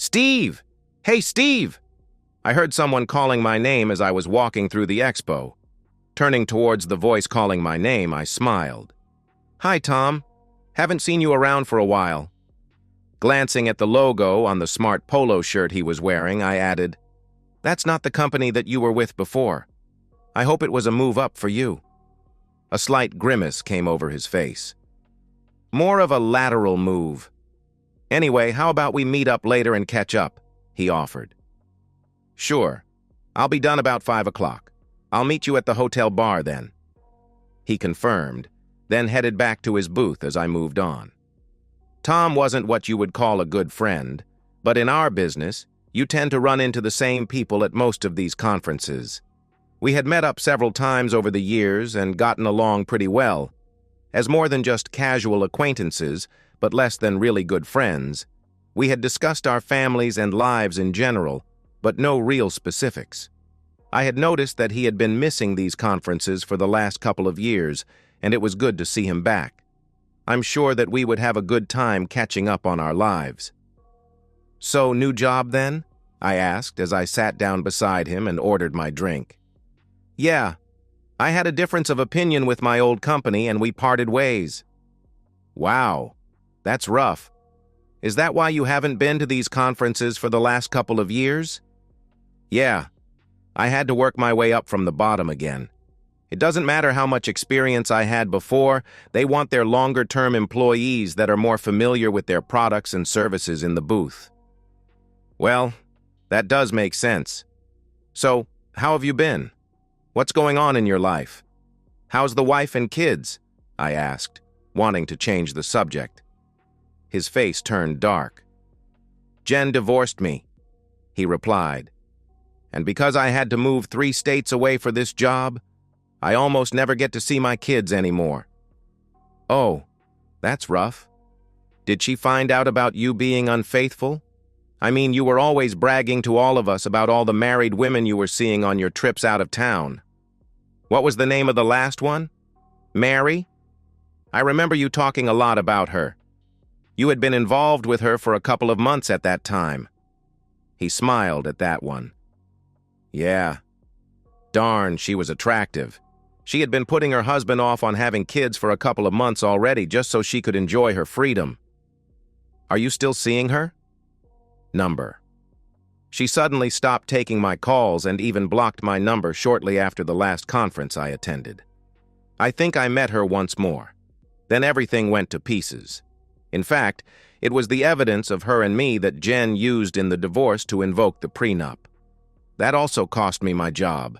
Steve! Hey, Steve! I heard someone calling my name as I was walking through the expo. Turning towards the voice calling my name, I smiled. Hi, Tom. Haven't seen you around for a while. Glancing at the logo on the smart polo shirt he was wearing, I added, That's not the company that you were with before. I hope it was a move up for you. A slight grimace came over his face. More of a lateral move. Anyway, how about we meet up later and catch up? He offered. Sure. I'll be done about 5 o'clock. I'll meet you at the hotel bar then. He confirmed, then headed back to his booth as I moved on. Tom wasn't what you would call a good friend, but in our business, you tend to run into the same people at most of these conferences. We had met up several times over the years and gotten along pretty well. As more than just casual acquaintances, but less than really good friends, we had discussed our families and lives in general, but no real specifics. I had noticed that he had been missing these conferences for the last couple of years, and it was good to see him back. I'm sure that we would have a good time catching up on our lives. So, new job then? I asked as I sat down beside him and ordered my drink. Yeah, I had a difference of opinion with my old company and we parted ways. Wow, that's rough. Is that why you haven't been to these conferences for the last couple of years? Yeah, I had to work my way up from the bottom again. It doesn't matter how much experience I had before, they want their longer-term employees that are more familiar with their products and services in the booth. Well, that does make sense. So, how have you been? What's going on in your life? How's the wife and kids? I asked, wanting to change the subject. His face turned dark. Jen divorced me, he replied. And because I had to move 3 states away for this job, I almost never get to see my kids anymore. Oh, that's rough. Did she find out about you being unfaithful? I mean, you were always bragging to all of us about all the married women you were seeing on your trips out of town. What was the name of the last one? Mary? I remember you talking a lot about her. You had been involved with her for a couple of months at that time. He smiled at that one. Yeah. Darn, she was attractive. She had been putting her husband off on having kids for a couple of months already just so she could enjoy her freedom. Are you still seeing her? Number. She suddenly stopped taking my calls and even blocked my number shortly after the last conference I attended. I think I met her once more. Then everything went to pieces. In fact, it was the evidence of her and me that Jen used in the divorce to invoke the prenup. That also cost me my job.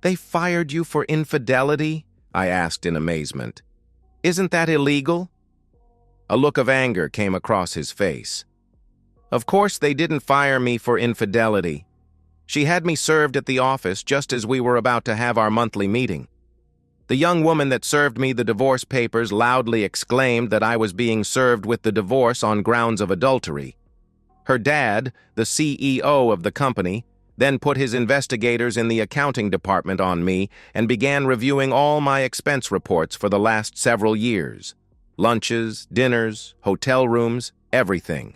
They fired you for infidelity? I asked in amazement. Isn't that illegal? A look of anger came across his face. Of course they didn't fire me for infidelity. She had me served at the office just as we were about to have our monthly meeting. The young woman that served me the divorce papers loudly exclaimed that I was being served with the divorce on grounds of adultery. Her dad, the CEO of the company, then put his investigators in the accounting department on me and began reviewing all my expense reports for the last several years. Lunches, dinners, hotel rooms, everything.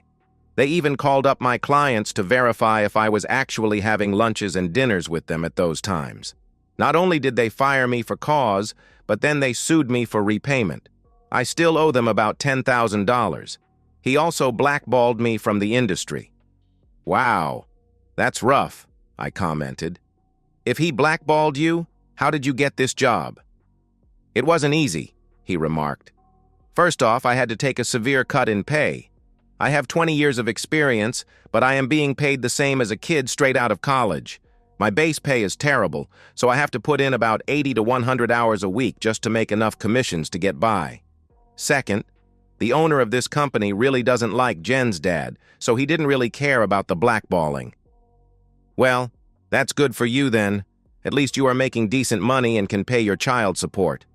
They even called up my clients to verify if I was actually having lunches and dinners with them at those times. Not only did they fire me for cause, but then they sued me for repayment. I still owe them about $10,000. He also blackballed me from the industry. Wow, that's rough, I commented. If he blackballed you, how did you get this job? It wasn't easy, he remarked. First off, I had to take a severe cut in pay. I have 20 years of experience, but I am being paid the same as a kid straight out of college. My base pay is terrible, so I have to put in about 80 to 100 hours a week just to make enough commissions to get by. Second, the owner of this company really doesn't like Jen's dad, so he didn't really care about the blackballing. Well, that's good for you then. At least you are making decent money and can pay your child support.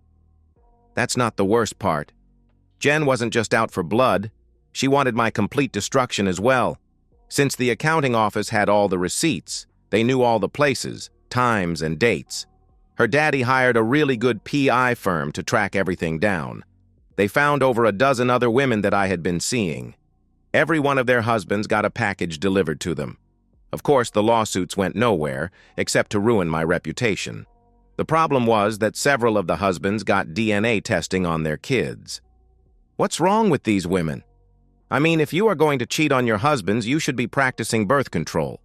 That's not the worst part. Jen wasn't just out for blood. She wanted my complete destruction as well. Since the accounting office had all the receipts, they knew all the places, times, and dates. Her daddy hired a really good PI firm to track everything down. They found over a dozen other women that I had been seeing. Every one of their husbands got a package delivered to them. Of course, the lawsuits went nowhere, except to ruin my reputation. The problem was that several of the husbands got DNA testing on their kids. What's wrong with these women? I mean, if you are going to cheat on your husbands, you should be practicing birth control.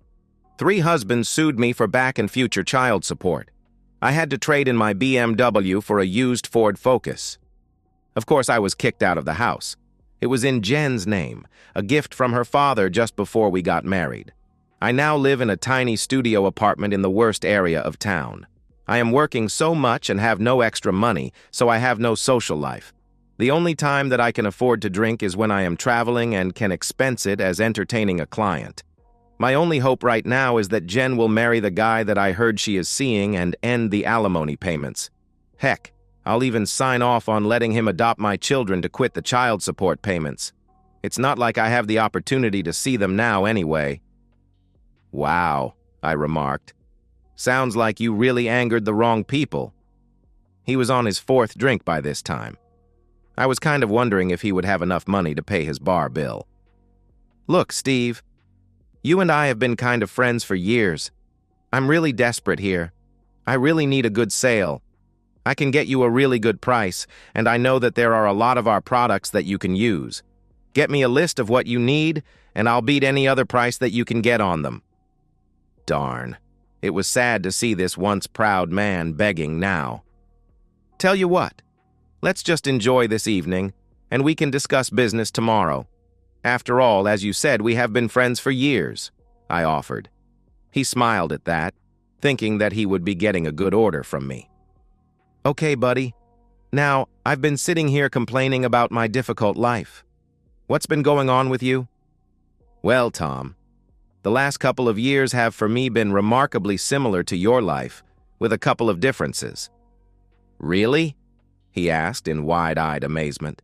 3 husbands sued me for back and future child support. I had to trade in my BMW for a used Ford Focus. Of course, I was kicked out of the house. It was in Jen's name, a gift from her father just before we got married. I now live in a tiny studio apartment in the worst area of town. I am working so much and have no extra money, so I have no social life. The only time that I can afford to drink is when I am traveling and can expense it as entertaining a client. My only hope right now is that Jen will marry the guy that I heard she is seeing and end the alimony payments. Heck, I'll even sign off on letting him adopt my children to quit the child support payments. It's not like I have the opportunity to see them now anyway. Wow, I remarked. Sounds like you really angered the wrong people. He was on his 4th drink by this time. I was kind of wondering if he would have enough money to pay his bar bill. Look, Steve, you and I have been kind of friends for years. I'm really desperate here. I really need a good sale. I can get you a really good price, and I know that there are a lot of our products that you can use. Get me a list of what you need, and I'll beat any other price that you can get on them. Darn. It was sad to see this once proud man begging now. Tell you what, let's just enjoy this evening, and we can discuss business tomorrow. After all, as you said, we have been friends for years, I offered. He smiled at that, thinking that he would be getting a good order from me. Okay, buddy. Now, I've been sitting here complaining about my difficult life. What's been going on with you? Well, Tom, the last couple of years have for me been remarkably similar to your life, with a couple of differences. Really? He asked in wide-eyed amazement.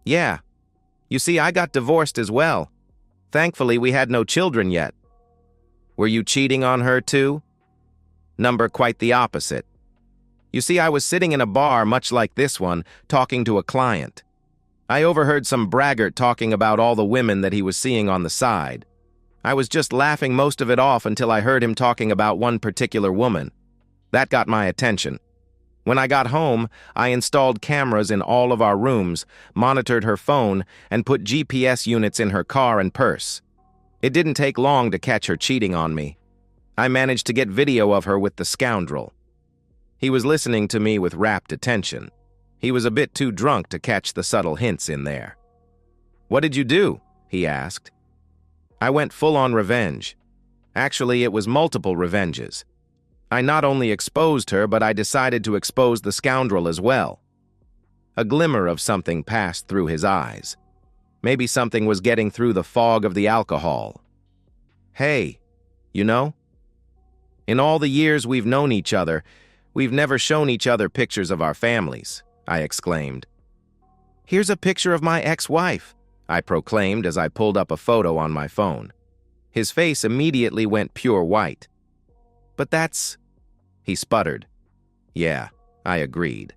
Yeah. You see, I got divorced as well. Thankfully, we had no children yet. Were you cheating on her too? Number quite the opposite. You see, I was sitting in a bar much like this one, talking to a client. I overheard some braggart talking about all the women that he was seeing on the side. I was just laughing most of it off until I heard him talking about one particular woman. That got my attention. When I got home, I installed cameras in all of our rooms, monitored her phone, and put GPS units in her car and purse. It didn't take long to catch her cheating on me. I managed to get video of her with the scoundrel. He was listening to me with rapt attention. He was a bit too drunk to catch the subtle hints in there. What did you do? He asked. I went full-on revenge. Actually, it was multiple revenges. I not only exposed her, but I decided to expose the scoundrel as well. A glimmer of something passed through his eyes. Maybe something was getting through the fog of the alcohol. Hey, you know? In all the years we've known each other, we've never shown each other pictures of our families, I exclaimed. Here's a picture of my ex-wife, I proclaimed as I pulled up a photo on my phone. His face immediately went pure white. But that's... He sputtered. Yeah, I agreed.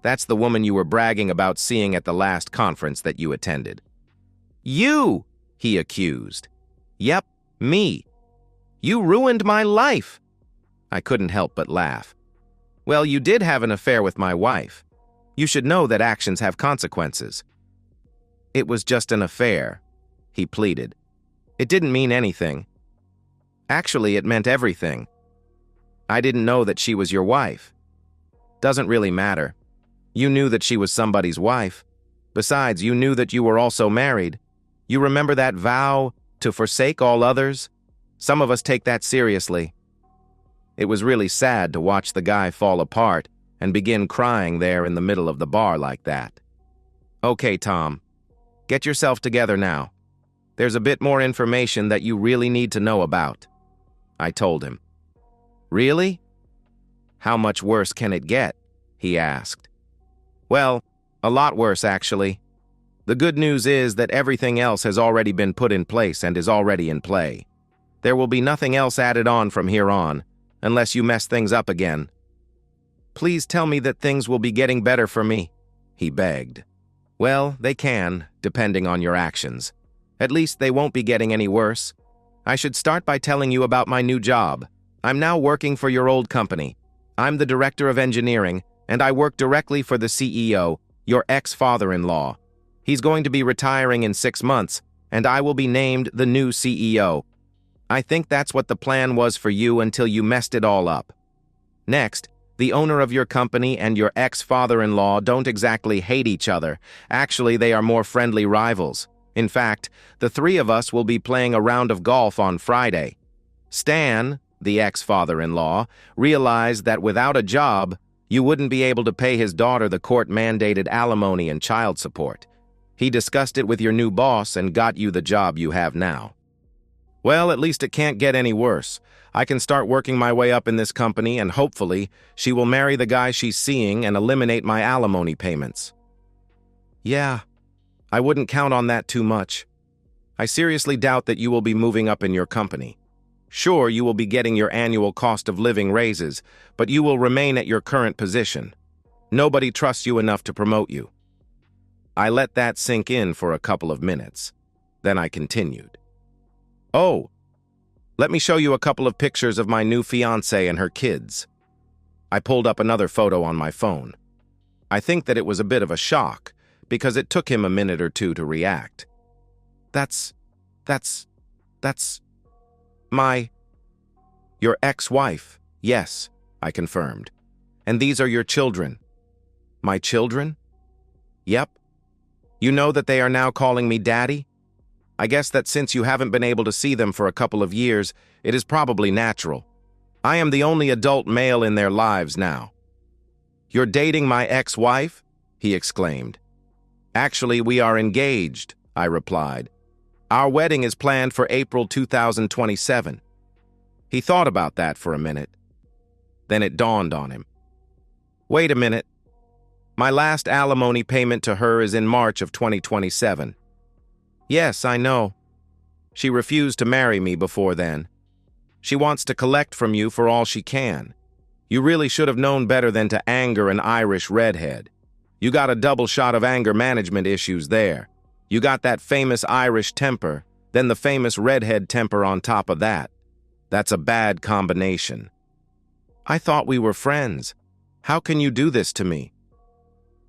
That's the woman you were bragging about seeing at the last conference that you attended. You! He accused. Yep, me. You ruined my life. I couldn't help but laugh. Well, you did have an affair with my wife. You should know that actions have consequences. It was just an affair, he pleaded. It didn't mean anything. Actually, it meant everything. I didn't know that she was your wife. Doesn't really matter. You knew that she was somebody's wife. Besides, you knew that you were also married. You remember that vow to forsake all others? Some of us take that seriously. It was really sad to watch the guy fall apart and begin crying there in the middle of the bar like that. Okay, Tom, get yourself together now. There's a bit more information that you really need to know about, I told him. Really? How much worse can it get? He asked. Well, a lot worse, actually. The good news is that everything else has already been put in place and is already in play. There will be nothing else added on from here on, unless you mess things up again. Please tell me that things will be getting better for me, he begged. Well, they can, depending on your actions. At least they won't be getting any worse. I should start by telling you about my new job. I'm now working for your old company. I'm the director of engineering, and I work directly for the CEO, your ex-father-in-law. He's going to be retiring in 6 months, and I will be named the new CEO. I think that's what the plan was for you until you messed it all up. Next, the owner of your company and your ex-father-in-law don't exactly hate each other. Actually, they are more friendly rivals. In fact, the three of us will be playing a round of golf on Friday. Stan, the ex-father-in-law, realized that without a job, you wouldn't be able to pay his daughter the court-mandated alimony and child support. He discussed it with your new boss and got you the job you have now. Well, at least it can't get any worse. I can start working my way up in this company, and hopefully, she will marry the guy she's seeing and eliminate my alimony payments. Yeah, I wouldn't count on that too much. I seriously doubt that you will be moving up in your company. Sure, you will be getting your annual cost of living raises, but you will remain at your current position. Nobody trusts you enough to promote you. I let that sink in for a couple of minutes. Then I continued. Oh, let me show you a couple of pictures of my new fiancée and her kids. I pulled up another photo on my phone. I think that it was a bit of a shock, because it took him a minute or two to react. That's your ex-wife. Yes, I confirmed. And these are your children. My children? Yep. You know that they are now calling me Daddy? I guess that since you haven't been able to see them for a couple of years, it is probably natural. I am the only adult male in their lives now. You're dating my ex-wife? He exclaimed. Actually, we are engaged, I replied. Our wedding is planned for April 2027. He thought about that for a minute. Then it dawned on him. Wait a minute. My last alimony payment to her is in March of 2027. Yes, I know. She refused to marry me before then. She wants to collect from you for all she can. You really should have known better than to anger an Irish redhead. You got a double shot of anger management issues there. You got that famous Irish temper, then the famous redhead temper on top of that. That's a bad combination. I thought we were friends. How can you do this to me?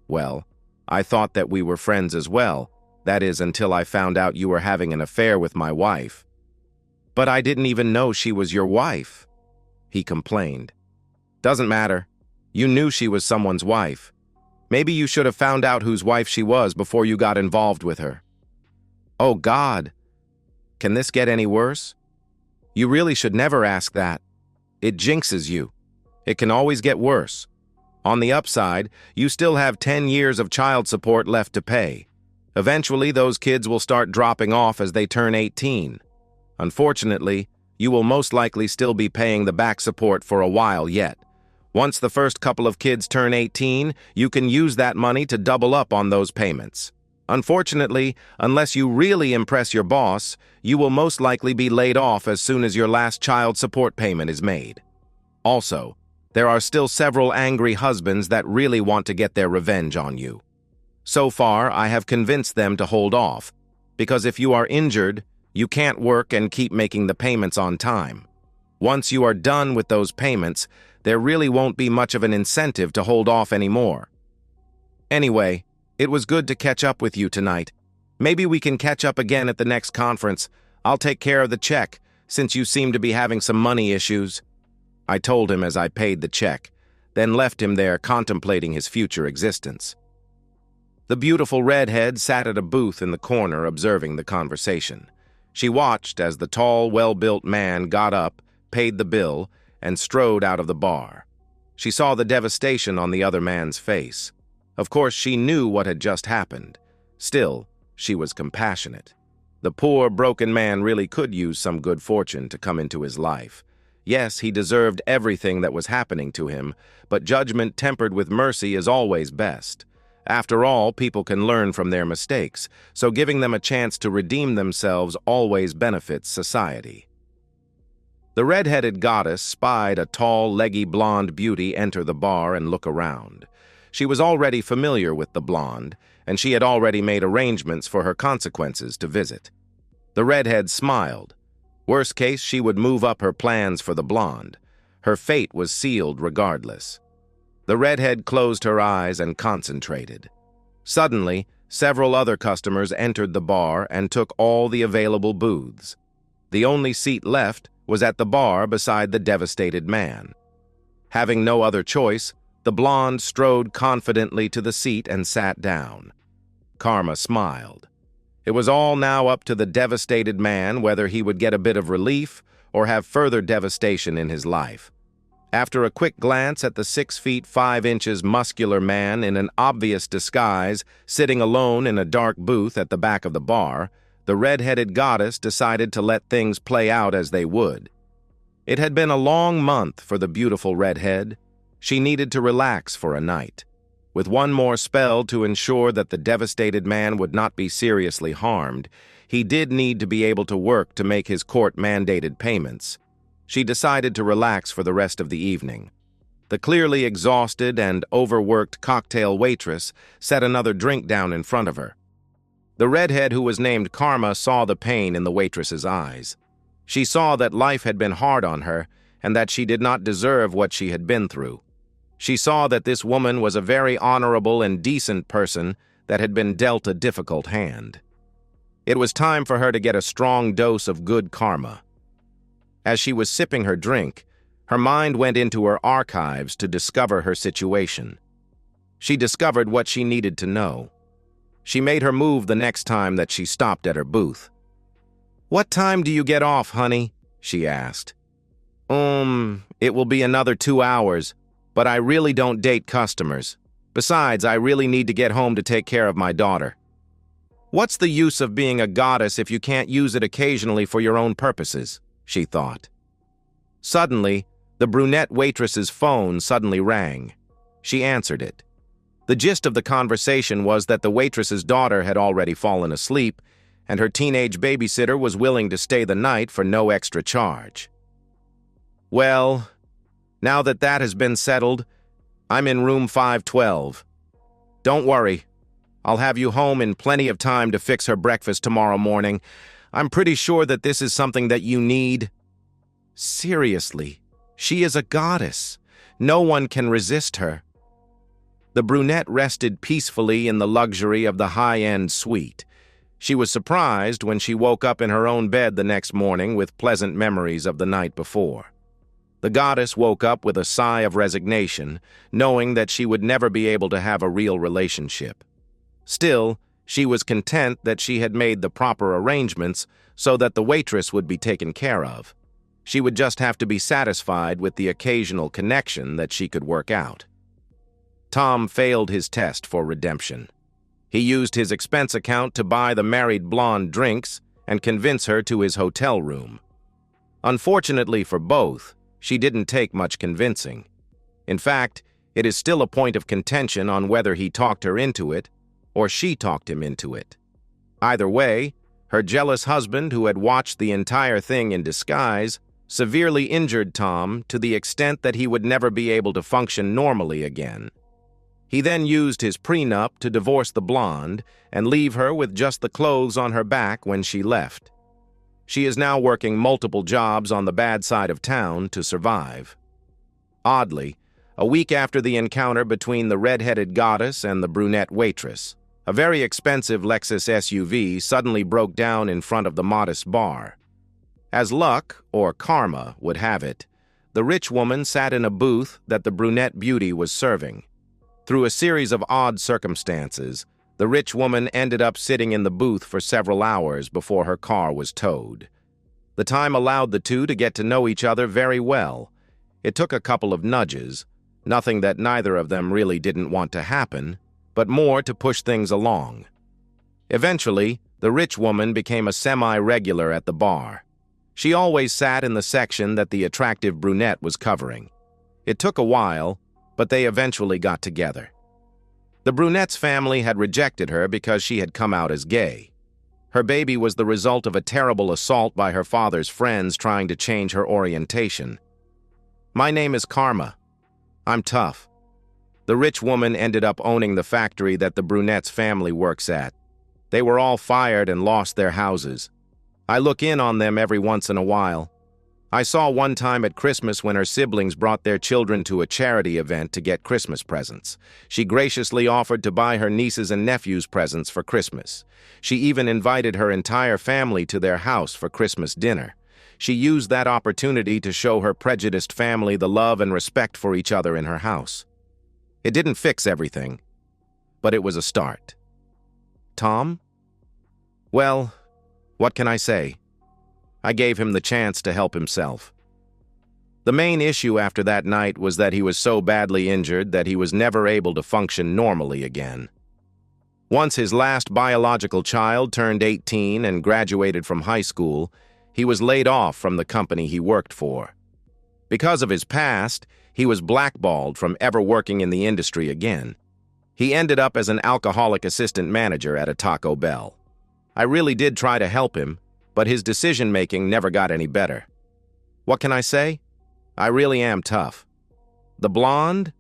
Well, I thought that we were friends as well. That is, until I found out you were having an affair with my wife. But I didn't even know she was your wife, he complained. Doesn't matter. You knew she was someone's wife. Maybe you should have found out whose wife she was before you got involved with her. Oh God, can this get any worse? You really should never ask that. It jinxes you. It can always get worse. On the upside, you still have 10 years of child support left to pay. Eventually, those kids will start dropping off as they turn 18. Unfortunately, you will most likely still be paying the back support for a while yet. Once the first couple of kids turn 18, you can use that money to double up on those payments. Unfortunately, unless you really impress your boss, you will most likely be laid off as soon as your last child support payment is made. Also, there are still several angry husbands that really want to get their revenge on you. So far, I have convinced them to hold off, because if you are injured, you can't work and keep making the payments on time. Once you are done with those payments, there really won't be much of an incentive to hold off anymore. Anyway, it was good to catch up with you tonight. Maybe we can catch up again at the next conference. I'll take care of the check, since you seem to be having some money issues. I told him as I paid the check, then left him there contemplating his future existence. The beautiful redhead sat at a booth in the corner observing the conversation. She watched as the tall, well-built man got up, paid the bill, and strode out of the bar. She saw the devastation on the other man's face. Of course, she knew what had just happened. Still, she was compassionate. The poor, broken man really could use some good fortune to come into his life. Yes, he deserved everything that was happening to him, but judgment tempered with mercy is always best. After all, people can learn from their mistakes, so giving them a chance to redeem themselves always benefits society. The red-headed goddess spied a tall, leggy blonde beauty enter the bar and look around. She was already familiar with the blonde, and she had already made arrangements for her consequences to visit. The redhead smiled. Worst case, she would move up her plans for the blonde. Her fate was sealed regardless. The redhead closed her eyes and concentrated. Suddenly, several other customers entered the bar and took all the available booths. The only seat left was at the bar beside the devastated man. Having no other choice, the blonde strode confidently to the seat and sat down. Karma smiled. It was all now up to the devastated man whether he would get a bit of relief or have further devastation in his life. After a quick glance at the 6 feet 5 inches muscular man in an obvious disguise sitting alone in a dark booth at the back of the bar, the red-headed goddess decided to let things play out as they would. It had been a long month for the beautiful redhead. She needed to relax for a night. With one more spell to ensure that the devastated man would not be seriously harmed, he did need to be able to work to make his court-mandated payments. She decided to relax for the rest of the evening. The clearly exhausted and overworked cocktail waitress set another drink down in front of her. The redhead who was named Karma saw the pain in the waitress's eyes. She saw that life had been hard on her and that she did not deserve what she had been through. She saw that this woman was a very honorable and decent person that had been dealt a difficult hand. It was time for her to get a strong dose of good karma. As she was sipping her drink, her mind went into her archives to discover her situation. She discovered what she needed to know. She made her move the next time that she stopped at her booth. "What time do you get off, honey?" she asked. It will be another 2 hours, but I really don't date customers. Besides, I really need to get home to take care of my daughter." "What's the use of being a goddess if you can't use it occasionally for your own purposes?" she thought. Suddenly, the brunette waitress's phone suddenly rang. She answered it. The gist of the conversation was that the waitress's daughter had already fallen asleep, and her teenage babysitter was willing to stay the night for no extra charge. "Well, now that that has been settled, I'm in room 512. Don't worry, I'll have you home in plenty of time to fix her breakfast tomorrow morning. I'm pretty sure that this is something that you need." Seriously, she is a goddess. No one can resist her. The brunette rested peacefully in the luxury of the high-end suite. She was surprised when she woke up in her own bed the next morning with pleasant memories of the night before. The goddess woke up with a sigh of resignation, knowing that she would never be able to have a real relationship. Still, she was content that she had made the proper arrangements so that the waitress would be taken care of. She would just have to be satisfied with the occasional connection that she could work out. Tom failed his test for redemption. He used his expense account to buy the married blonde drinks and convince her to his hotel room. Unfortunately for both, she didn't take much convincing. In fact, it is still a point of contention on whether he talked her into it or she talked him into it. Either way, her jealous husband, who had watched the entire thing in disguise, severely injured Tom to the extent that he would never be able to function normally again. He then used his prenup to divorce the blonde and leave her with just the clothes on her back when she left. She is now working multiple jobs on the bad side of town to survive. Oddly, a week after the encounter between the red-headed goddess and the brunette waitress, a very expensive Lexus SUV suddenly broke down in front of the modest bar. As luck, or karma, would have it, the rich woman sat in a booth that the brunette beauty was serving. Through a series of odd circumstances, the rich woman ended up sitting in the booth for several hours before her car was towed. The time allowed the two to get to know each other very well. It took a couple of nudges, nothing that neither of them really didn't want to happen, but more to push things along. Eventually, the rich woman became a semi-regular at the bar. She always sat in the section that the attractive brunette was covering. It took a while, but they eventually got together. The brunette's family had rejected her because she had come out as gay. Her baby was the result of a terrible assault by her father's friends trying to change her orientation. "My name is Karma. I'm tough." The rich woman ended up owning the factory that the brunette's family works at. They were all fired and lost their houses. I look in on them every once in a while. I saw one time at Christmas when her siblings brought their children to a charity event to get Christmas presents. She graciously offered to buy her nieces and nephews presents for Christmas. She even invited her entire family to their house for Christmas dinner. She used that opportunity to show her prejudiced family the love and respect for each other in her house. It didn't fix everything, but it was a start. Tom? Well, what can I say? I gave him the chance to help himself. The main issue after that night was that he was so badly injured that he was never able to function normally again. Once his last biological child turned 18 and graduated from high school, he was laid off from the company he worked for. Because of his past, he was blackballed from ever working in the industry again. He ended up as an alcoholic assistant manager at a Taco Bell. I really did try to help him, but his decision-making never got any better. What can I say? I really am tough. The blonde?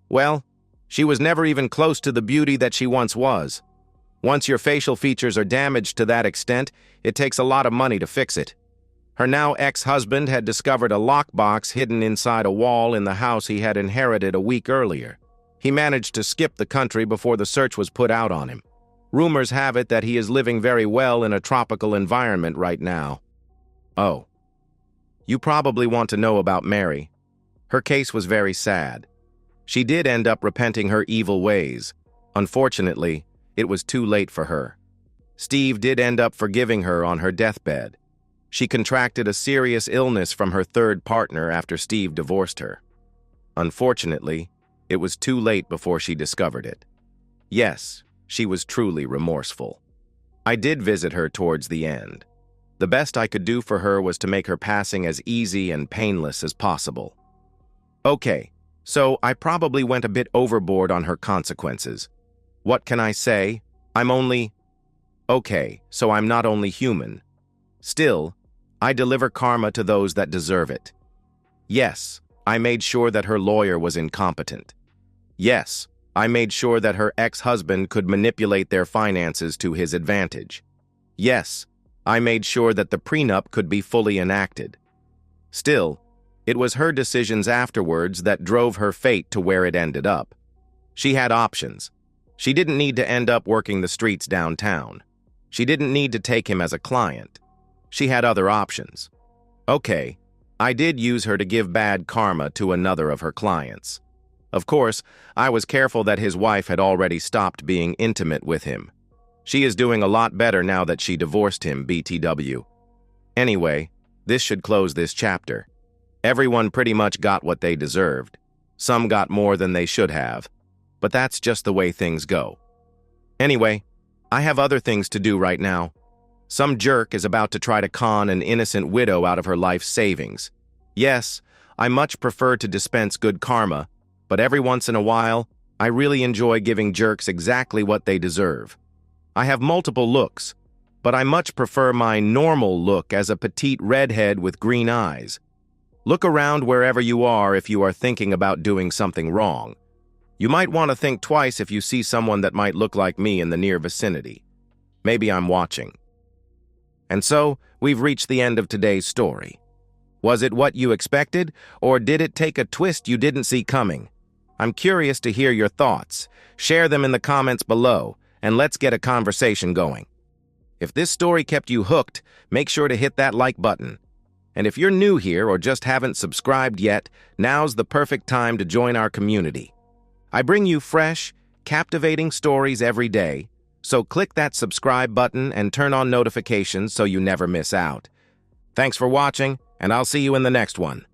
Well, she was never even close to the beauty that she once was. Once your facial features are damaged to that extent, it takes a lot of money to fix it. Her now ex-husband had discovered a lockbox hidden inside a wall in the house he had inherited a week earlier. He managed to skip the country before the search was put out on him. Rumors have it that he is living very well in a tropical environment right now. Oh. You probably want to know about Mary. Her case was very sad. She did end up repenting her evil ways. Unfortunately, it was too late for her. Steve did end up forgiving her on her deathbed. She contracted a serious illness from her third partner after Steve divorced her. Unfortunately, it was too late before she discovered it. Yes, she was truly remorseful. I did visit her towards the end. The best I could do for her was to make her passing as easy and painless as possible. Okay, so I probably went a bit overboard on her consequences. What can I say? Okay, so I'm not only human. Still, I deliver karma to those that deserve it. Yes, I made sure that her lawyer was incompetent. Yes, I made sure that her ex-husband could manipulate their finances to his advantage. Yes, I made sure that the prenup could be fully enacted. Still, it was her decisions afterwards that drove her fate to where it ended up. She had options. She didn't need to end up working the streets downtown. She didn't need to take him as a client. She had other options. Okay, I did use her to give bad karma to another of her clients. Of course, I was careful that his wife had already stopped being intimate with him. She is doing a lot better now that she divorced him, BTW. Anyway, this should close this chapter. Everyone pretty much got what they deserved. Some got more than they should have. But that's just the way things go. Anyway, I have other things to do right now. Some jerk is about to try to con an innocent widow out of her life savings. Yes, I much prefer to dispense good karma, but every once in a while, I really enjoy giving jerks exactly what they deserve. I have multiple looks, but I much prefer my normal look as a petite redhead with green eyes. Look around wherever you are if you are thinking about doing something wrong. You might want to think twice if you see someone that might look like me in the near vicinity. Maybe I'm watching. And so, we've reached the end of today's story. Was it what you expected, or did it take a twist you didn't see coming? I'm curious to hear your thoughts. Share them in the comments below, and let's get a conversation going. If this story kept you hooked, make sure to hit that like button. And if you're new here or just haven't subscribed yet, now's the perfect time to join our community. I bring you fresh, captivating stories every day, so click that subscribe button and turn on notifications so you never miss out. Thanks for watching, and I'll see you in the next one.